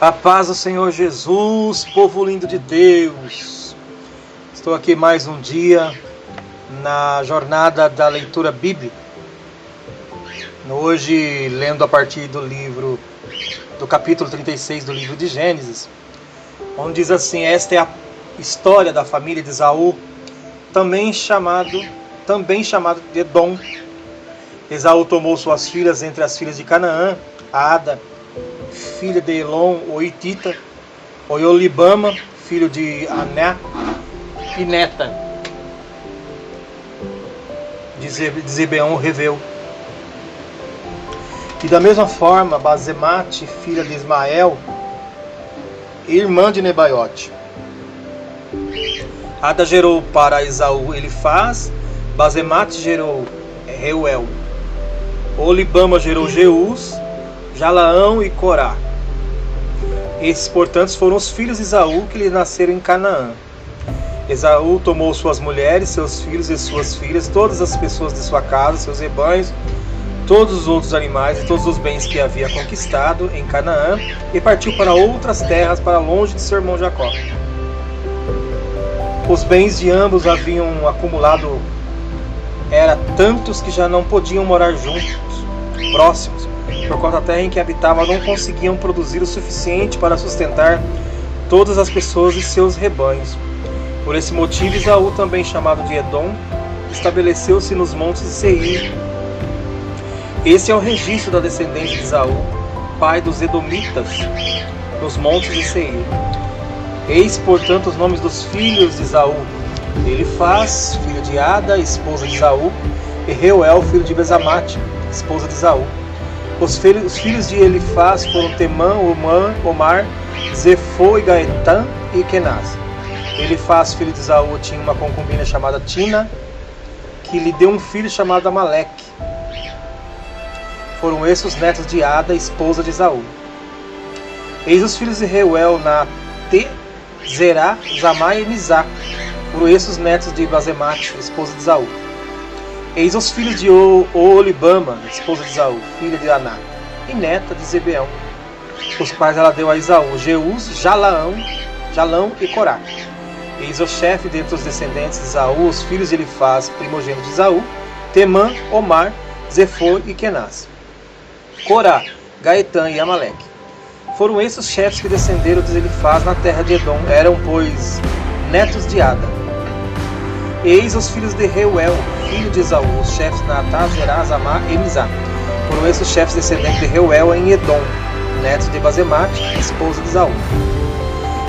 A paz do Senhor Jesus, povo lindo de Deus. Estou aqui mais um dia na jornada da leitura bíblica. Hoje, lendo a partir do capítulo 36 do livro de Gênesis, onde diz assim: esta é a história da família de Esaú, também chamado de Edom. Esaú tomou suas filhas entre as filhas de Canaã, Ada, filha de Elon, o Hitita, Oholibama, filho de Aná, e neta de Zibeon, Reveu. E da mesma forma, Basemate, filha de Ismael, irmã de Nebaiote. Ada gerou para Esaú Elifaz, Basemate gerou Reuel, Oholibama gerou Jeus, Jalaão e Corá. Esses, portanto, foram os filhos de Esaú que lhe nasceram em Canaã. Esaú tomou suas mulheres, seus filhos e suas filhas, todas as pessoas de sua casa, seus rebanhos, todos os outros animais e todos os bens que havia conquistado em Canaã, e partiu para outras terras, para longe de seu irmão Jacó. Os bens de ambos haviam acumulado, era tantos que já não podiam morar juntos, próximos, por conta da terra em que habitavam não conseguiam produzir o suficiente para sustentar todas as pessoas e seus rebanhos. Por esse motivo, Esaú, também chamado de Edom, estabeleceu-se nos montes de Seir. Esse é o registro da descendência de Esaú, pai dos Edomitas, nos montes de Seir. Eis, portanto, os nomes dos filhos de Esaú: Elifaz, filho de Ada, esposa de Esaú, e Reuel, filho de Basemate, esposa de Esaú. Os filhos de Elifaz foram Temã, Omar, Zefô e Gaetã e Kenaz. Elifaz, filho de Esaú, tinha uma concubina chamada Tina, que lhe deu um filho chamado Amaleque. Foram esses os netos de Ada, esposa de Esaú. Eis os filhos de Reuel, Naate, Zerá, Zamá e Mizá. Foram esses os netos de Basemate, esposa de Esaú. Eis os filhos de Oholibama, esposa de Esaú, filha de Aná, e neta de Zibeão, os quais ela deu a Esaú: Jeus, Jalão e Corá. Eis o chefe dentre os descendentes de Esaú, os filhos de Elifaz, primogênito de Esaú: Temã, Omar, Zefô e Kenaz. Corá, Gaetã e Amaleque. Foram esses os chefes que descenderam de Elifaz na terra de Edom, eram, pois, netos de Ada. Eis os filhos de Reuel, filho de Esaú, os chefes de Naatá, Zerá, Zamá e Mizá. Foram esses os chefes descendentes de Reuel em Edom, netos de Basemate, esposa de Esaú.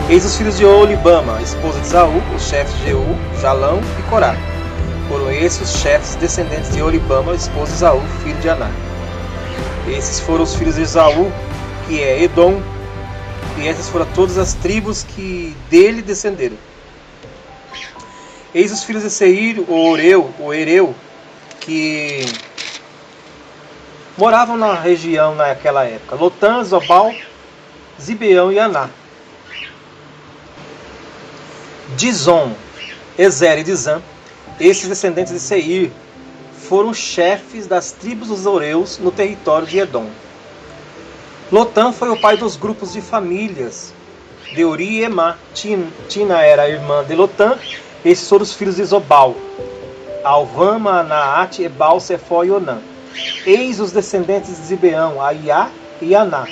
Eis os filhos de Oholibama, esposa de Esaú, os chefes de Jeú, Jalão e Corá. Foram esses os chefes descendentes de Oholibama, esposa de Esaú, filho de Aná. Esses foram os filhos de Esaú, que é Edom, e essas foram todas as tribos que dele descenderam. Eis os filhos de Seir, o Ereu, que moravam na região naquela época: Lotã, Zobal, Zibeão e Aná. Dizon, Ezer e Dizã, esses descendentes de Seir, foram chefes das tribos dos Oreus no território de Edom. Lotã foi o pai dos grupos de famílias de Uri e Emá. Tina era a irmã de Lotã. Esses foram os filhos de Zobal: Alvama, Naate, Ebal, Cefó e Onã. Eis os descendentes de Zibeão: Aiá e Aná.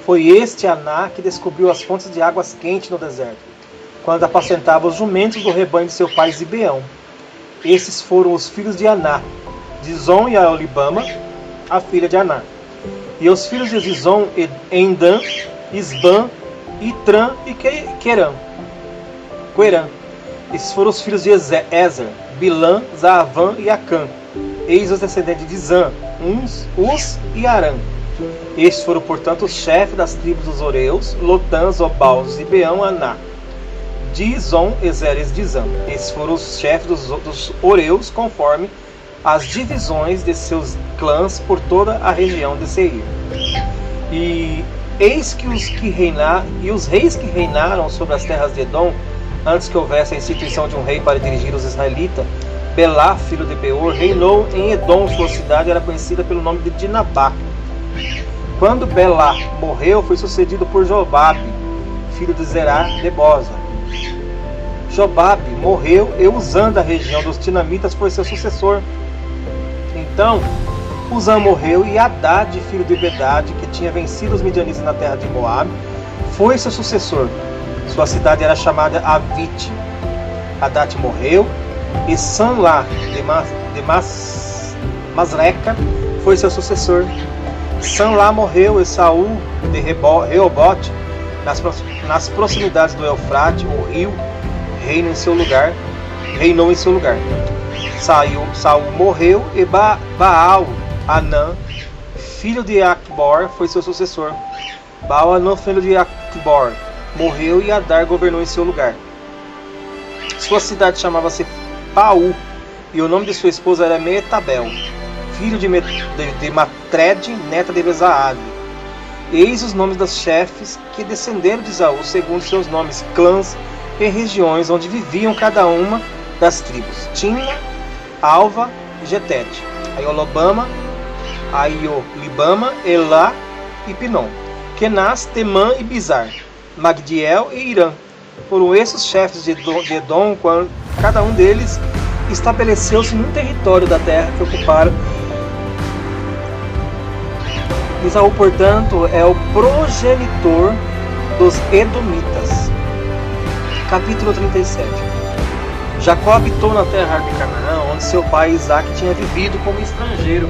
Foi este Aná que descobriu as fontes de águas quentes no deserto, quando apacentava os jumentos do rebanho de seu pai Zibeão. Esses foram os filhos de Aná: Dizon e Oholibama, a filha de Aná. E os filhos de Dizon: Endã, Isbã, Itrã e Querã. Esses foram os filhos de Ezer: Bilã, Zaavã e Acã. Eis os descendentes de Zã: Uz e Arã. Estes foram, portanto, os chefes das tribos dos Oreus: Lotã, Zobal, Zibeão, Aná, Dizon, Ezer e Dizã. Esses foram os chefes dos Oreus, conforme as divisões de seus clãs por toda a região de Seir. E eis que os reis que reinaram sobre as terras de Edom, antes que houvesse a instituição de um rei para dirigir os israelitas, Belá, filho de Beor, reinou em Edom. Sua cidade era conhecida pelo nome de Dinabá. Quando Belá morreu, foi sucedido por Jobabe, filho de Zerá de Boza. Jobabe morreu e Uzã da região dos Tinamitas foi seu sucessor. Então Uzã morreu e Haddad, filho de Bedad, que tinha vencido os midianitas na terra de Moabe, foi seu sucessor. Sua cidade era chamada Avite. Haddad morreu e Sanlá de Masreca foi seu sucessor. Sanlá morreu e Saul de Reobote, nas proximidades do Eufrate, o rio, reinou em seu lugar. Saul morreu e Baal-Anã, filho de Acbor, foi seu sucessor. Baal-Anã, filho de Acbor, morreu e Adar governou em seu lugar. Sua cidade chamava-se Paú e o nome de sua esposa era Metabel, filho de Matred, neta de Bezaag. Eis os nomes das chefes que descenderam de Esaú, segundo seus nomes, clãs e regiões onde viviam cada uma das tribos: Timna, Alva e Getete, Aiolibama, Elá e Pinom, Kenaz, Temã e Bizar, Magdiel e Irã. Foram esses os chefes de Edom, quando cada um deles estabeleceu-se num território da terra que ocuparam. Esaú, portanto, é o progenitor dos Edomitas. Capítulo 37. Jacó habitou na terra de Canaã, onde seu pai Isaac tinha vivido como estrangeiro.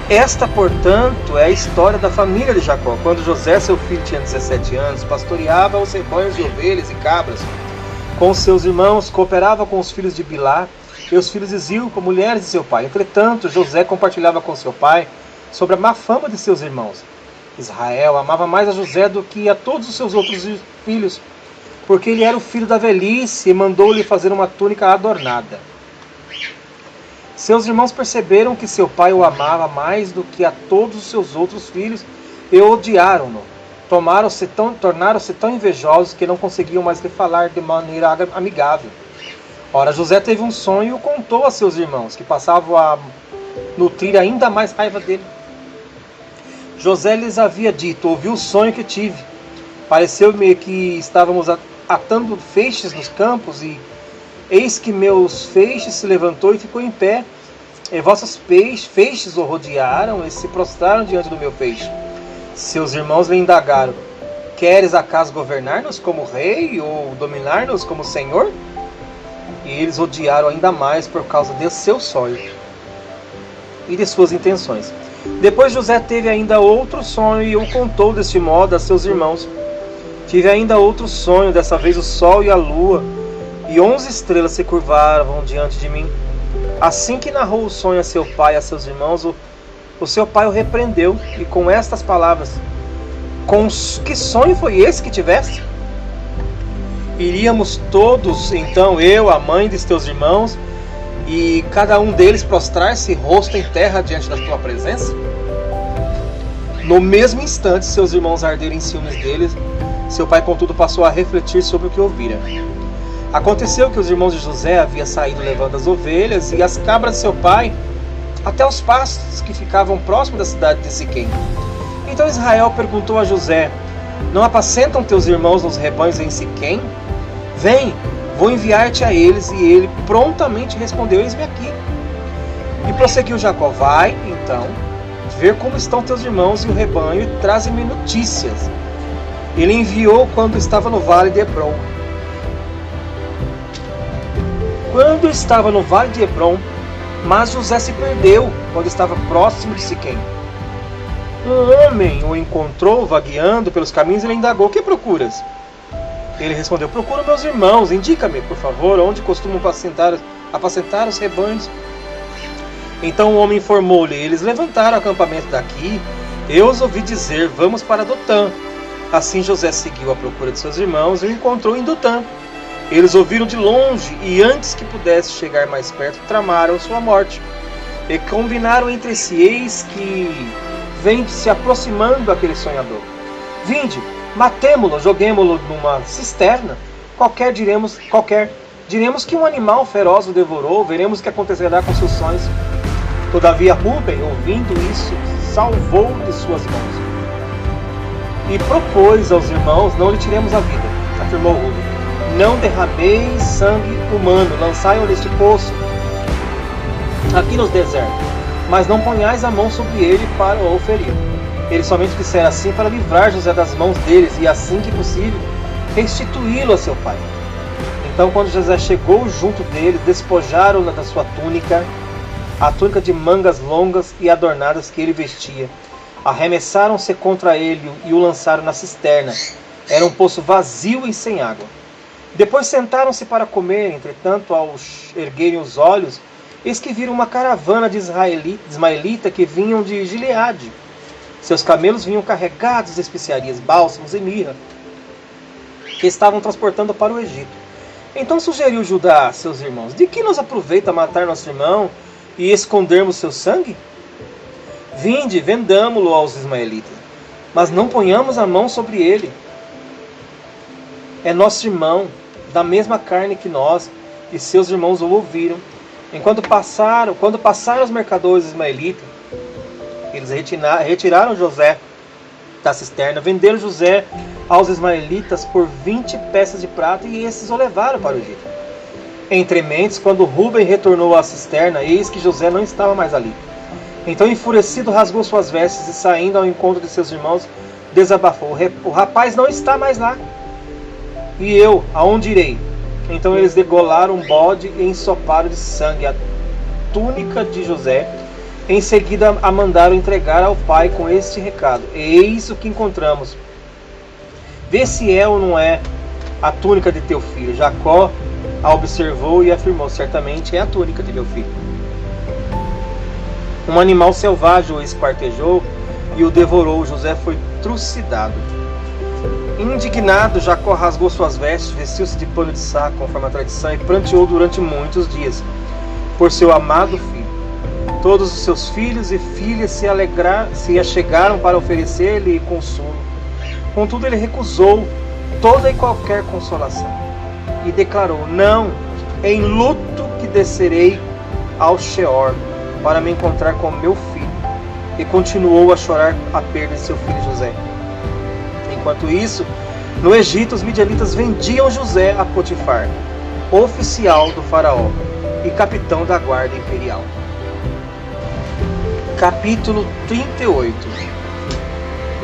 Esta, portanto, é a história da família de Jacó. Quando José, seu filho, tinha 17 anos, pastoreava os rebanhos de ovelhas e cabras com seus irmãos, cooperava com os filhos de Bilá e os filhos de Zilpa, mulheres de seu pai. Entretanto, José compartilhava com seu pai sobre a má fama de seus irmãos. Israel amava mais a José do que a todos os seus outros filhos, porque ele era o filho da velhice e mandou-lhe fazer uma túnica adornada. Seus irmãos perceberam que seu pai o amava mais do que a todos os seus outros filhos e odiaram-no. Tornaram-se tão invejosos que não conseguiam mais lhe falar de maneira amigável. Ora, José teve um sonho e o contou a seus irmãos, que passavam a nutrir ainda mais raiva dele. José lhes havia dito: ouvi o sonho que tive. Pareceu-me que estávamos atando feixes nos campos e eis que meus feixes se levantou e ficou em pé, e vossos feixes o rodearam e se prostraram diante do meu feixe. Seus irmãos lhe indagaram: queres acaso governar-nos como rei ou dominar-nos como senhor? E eles odiaram ainda mais por causa de seu sonho e de suas intenções. Depois José teve ainda outro sonho e o contou deste modo a seus irmãos: tive ainda outro sonho, dessa vez o sol e a lua e 11 estrelas se curvavam diante de mim. Assim que narrou o sonho a seu pai e a seus irmãos, o seu pai o repreendeu, e com estas palavras: que sonho foi esse que tiveste? Iríamos todos, então, eu, a mãe dos teus irmãos, e cada um deles prostrar-se rosto em terra diante da tua presença? No mesmo instante, seus irmãos arderam em ciúmes deles. Seu pai, contudo, passou a refletir sobre o que ouvira. Aconteceu que os irmãos de José haviam saído levando as ovelhas e as cabras de seu pai até os pastos que ficavam próximo da cidade de Siquém. Então Israel perguntou a José: não apacentam teus irmãos nos rebanhos em Siquém? Vem, vou enviar-te a eles. E ele prontamente respondeu: eis-me aqui. E prosseguiu Jacó: vai, então, ver como estão teus irmãos e o rebanho, e traze-me notícias. Ele enviou quando estava no vale de Hebron. Mas José se perdeu quando estava próximo de Siquém. Um homem o encontrou vagueando pelos caminhos e lhe indagou: o que procuras? Ele respondeu: procuro meus irmãos, indica-me, por favor, onde costumam apacentar os rebanhos. Então o homem informou-lhe: eles levantaram acampamento daqui, eu os ouvi dizer: vamos para Dotã. Assim José seguiu à procura de seus irmãos e o encontrou em Dotã. Eles ouviram de longe e, antes que pudesse chegar mais perto, tramaram sua morte. E combinaram entre si: eis que vem se aproximando aquele sonhador. Vinde, matemo-lo, joguemo-lo numa cisterna. Diremos que um animal feroz o devorou, veremos o que acontecerá com seus sonhos. Todavia Ruben, ouvindo isso, salvou de suas mãos. E propôs aos irmãos: não lhe tiremos a vida, afirmou Ruben. Não derrameis sangue humano, lançai-o neste poço, aqui nos desertos, mas não ponhais a mão sobre ele para o ferir. Ele somente dissera assim para livrar José das mãos deles e, assim que possível, restituí-lo a seu pai. Então, quando José chegou junto deles, despojaram-no da sua túnica, a túnica de mangas longas e adornadas que ele vestia. Arremessaram-se contra ele e o lançaram na cisterna. Era um poço vazio e sem água. Depois sentaram-se para comer. Entretanto, ao erguerem os olhos, eis que viram uma caravana de ismaelita que vinham de Gileade. Seus camelos vinham carregados de especiarias, bálsamos e mirra, que estavam transportando para o Egito. Então sugeriu Judá a seus irmãos: de que nos aproveita matar nosso irmão e escondermos seu sangue? Vinde, vendamo-lo aos ismaelitas, mas não ponhamos a mão sobre ele. É nosso irmão, da mesma carne que nós, e seus irmãos o ouviram. Quando passaram os mercadores ismaelitas, eles retiraram José da cisterna, venderam José aos ismaelitas por 20 peças de prata, e esses o levaram para o Egito. Entre mentes, quando Ruben retornou à cisterna, eis que José não estava mais ali. Então, enfurecido, rasgou suas vestes e, saindo ao encontro de seus irmãos, desabafou: o rapaz não está mais lá. E eu, aonde irei? Então eles degolaram um bode e ensoparam de sangue a túnica de José. Em seguida a mandaram entregar ao pai com este recado: eis o que encontramos. Vê se é ou não é a túnica de teu filho. Jacó a observou e afirmou: certamente é a túnica de meu filho. Um animal selvagem o esquartejou e o devorou. José foi trucidado. Indignado, Jacó rasgou suas vestes, vestiu-se de pano de saco, conforme a tradição, e pranteou durante muitos dias por seu amado filho. Todos os seus filhos e filhas se achegaram para oferecer-lhe consolo. Contudo, ele recusou toda e qualquer consolação e declarou: não, em luto que descerei ao Sheol para me encontrar com meu filho. E continuou a chorar a perda de seu filho José. Enquanto isso, no Egito, os midianitas vendiam José a Potifar, oficial do faraó e capitão da guarda imperial. Capítulo 38.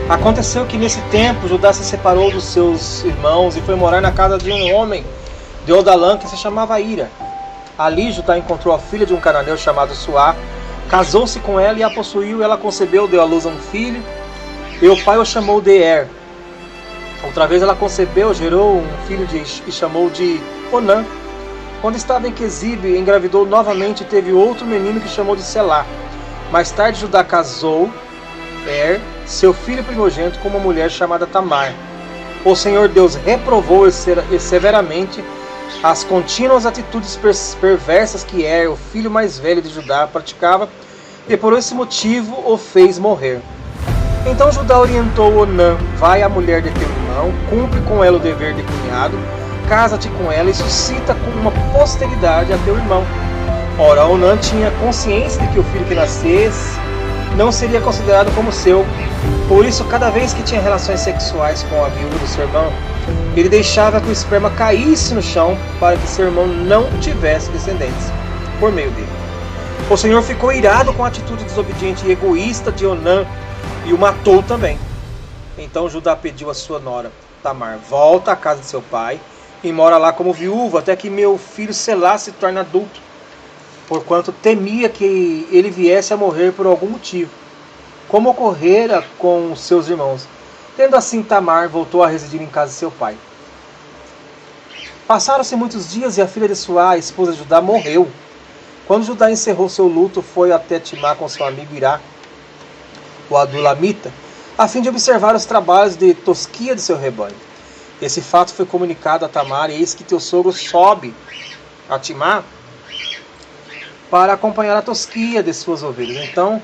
Aconteceu que nesse tempo Judá se separou dos seus irmãos e foi morar na casa de um homem de Odalã que se chamava Ira. Ali Judá encontrou a filha de um cananeu chamado Suá, casou-se com ela e a possuiu. Ela concebeu, deu à luz a um filho, e o pai o chamou de Er. Outra vez ela concebeu, gerou um filho e chamou de Onã. Quando estava em Quezibe, engravidou novamente e teve outro menino que chamou de Selá. Mais tarde Judá casou Er, seu filho primogênito, com uma mulher chamada Tamar. O Senhor Deus reprovou severamente as contínuas atitudes perversas que Er, o filho mais velho de Judá, praticava, e por esse motivo o fez morrer. Então Judá orientou Onã: vai à mulher de teu irmão, cumpre com ela o dever de cunhado, casa-te com ela e suscita com uma posteridade a teu irmão. Ora, Onã tinha consciência de que o filho que nascesse não seria considerado como seu. Por isso, cada vez que tinha relações sexuais com a viúva do seu irmão, ele deixava que o esperma caísse no chão para que seu irmão não tivesse descendentes por meio dele. O Senhor ficou irado com a atitude desobediente e egoísta de Onã e o matou também. Então Judá pediu a sua nora Tamar: volta à casa de seu pai e mora lá como viúva até que meu filho Selá se torne adulto, porquanto temia que ele viesse a morrer por algum motivo, como ocorrera com seus irmãos. Tendo assim, Tamar voltou a residir em casa de seu pai. Passaram-se muitos dias e a filha de Suá, a esposa de Judá, morreu. Quando Judá encerrou seu luto, foi até Timá com seu amigo Irá, o adulamita, a fim de observar os trabalhos de tosquia de seu rebanho. Esse fato foi comunicado a Tamar, e eis que teu sogro sobe a Timá para acompanhar a tosquia de suas ovelhas. Então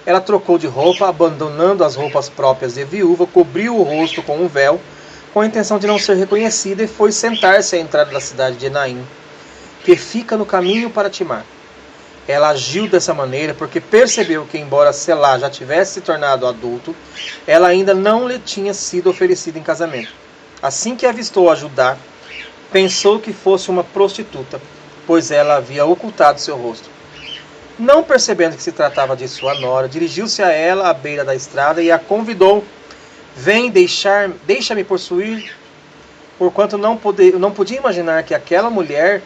ela trocou de roupa, abandonando as roupas próprias de viúva, cobriu o rosto com um véu, com a intenção de não ser reconhecida, e foi sentar-se à entrada da cidade de Enaim, que fica no caminho para Timá. Ela agiu dessa maneira porque percebeu que, embora Selá já tivesse se tornado adulto, ela ainda não lhe tinha sido oferecida em casamento. Assim que avistou a Judá, pensou que fosse uma prostituta, pois ela havia ocultado seu rosto. Não percebendo que se tratava de sua nora, dirigiu-se a ela à beira da estrada e a convidou: vem, deixa-me possuir, porquanto não podia imaginar que aquela mulher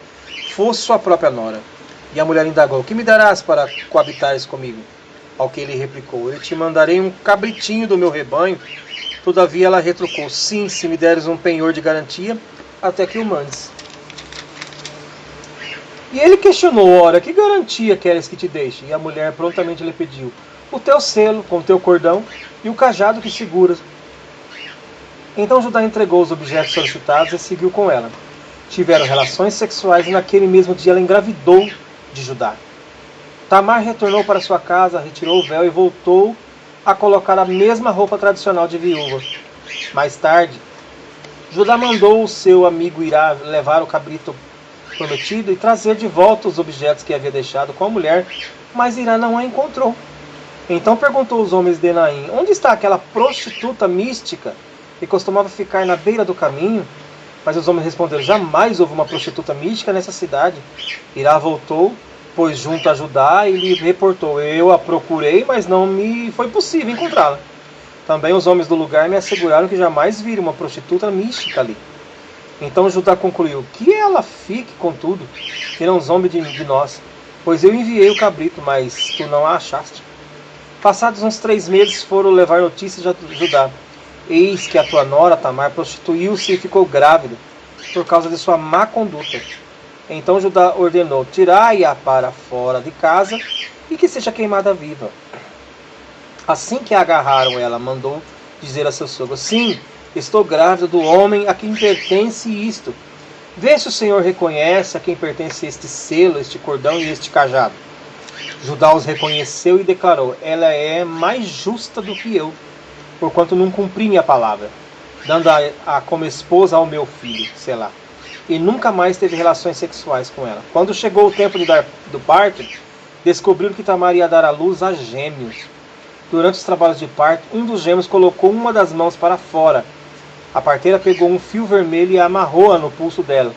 fosse sua própria nora. E a mulher indagou: que me darás para coabitares comigo? Ao que ele replicou: eu te mandarei um cabritinho do meu rebanho. Todavia ela retrucou: sim, se me deres um penhor de garantia, até que o mandes. E ele questionou: ora, que garantia queres que te deixe? E a mulher prontamente lhe pediu: o teu selo, com o teu cordão, e o cajado que seguras. Então Judá entregou os objetos solicitados e seguiu com ela. Tiveram relações sexuais e naquele mesmo dia ela engravidou de Judá. Tamar retornou para sua casa, retirou o véu e voltou a colocar a mesma roupa tradicional de viúva. Mais tarde, Judá mandou o seu amigo Irá levar o cabrito prometido e trazer de volta os objetos que havia deixado com a mulher, mas Irá não a encontrou. Então perguntou aos homens de Enaim: onde está aquela prostituta mística que costumava ficar na beira do caminho? Mas os homens responderam: jamais houve uma prostituta mística nessa cidade. Irá voltou, pois junto a Judá, e lhe reportou: eu a procurei, mas não me foi possível encontrá-la. Também os homens do lugar me asseguraram que jamais viram uma prostituta mística ali. Então Judá concluiu: que ela fique, contudo, que não zombe de nós, pois eu enviei o cabrito, mas tu não a achaste. Passados uns 3 meses foram levar notícias de Judá: eis que a tua nora Tamar prostituiu-se e ficou grávida, por causa de sua má conduta. Então Judá ordenou: tirai-a para fora de casa e que seja queimada viva. Assim que a agarraram, ela mandou dizer a seu sogro: sim, estou grávida do homem a quem pertence isto. Vê se o Senhor reconhece a quem pertence este selo, este cordão e este cajado. Judá os reconheceu e declarou: ela é mais justa do que eu, porquanto não cumpri minha palavra, dando-a como esposa ao meu filho, Selá. E nunca mais teve relações sexuais com ela. Quando chegou o tempo do parto, descobriram que Tamar ia dar à luz a gêmeos. Durante os trabalhos de parto, um dos gêmeos colocou uma das mãos para fora. A parteira pegou um fio vermelho e amarrou-a no pulso dela,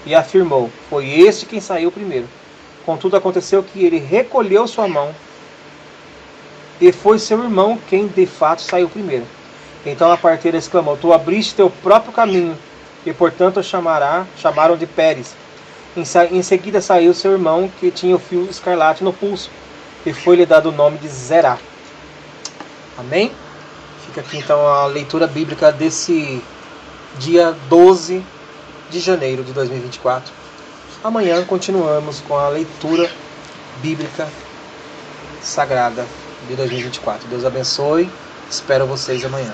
e afirmou: foi este quem saiu primeiro. Contudo, aconteceu que ele recolheu sua mão, e foi seu irmão quem de fato saiu primeiro. Então a parteira exclamou: tu abriste teu próprio caminho, e portanto chamaram de Pérez. Em seguida saiu seu irmão, que tinha o fio escarlate no pulso, e foi-lhe dado o nome de Zerá. Amém? Fica aqui então a leitura bíblica desse dia 12 de janeiro de 2024. Amanhã continuamos com a leitura bíblica sagrada de 2024. Deus abençoe. Espero vocês amanhã.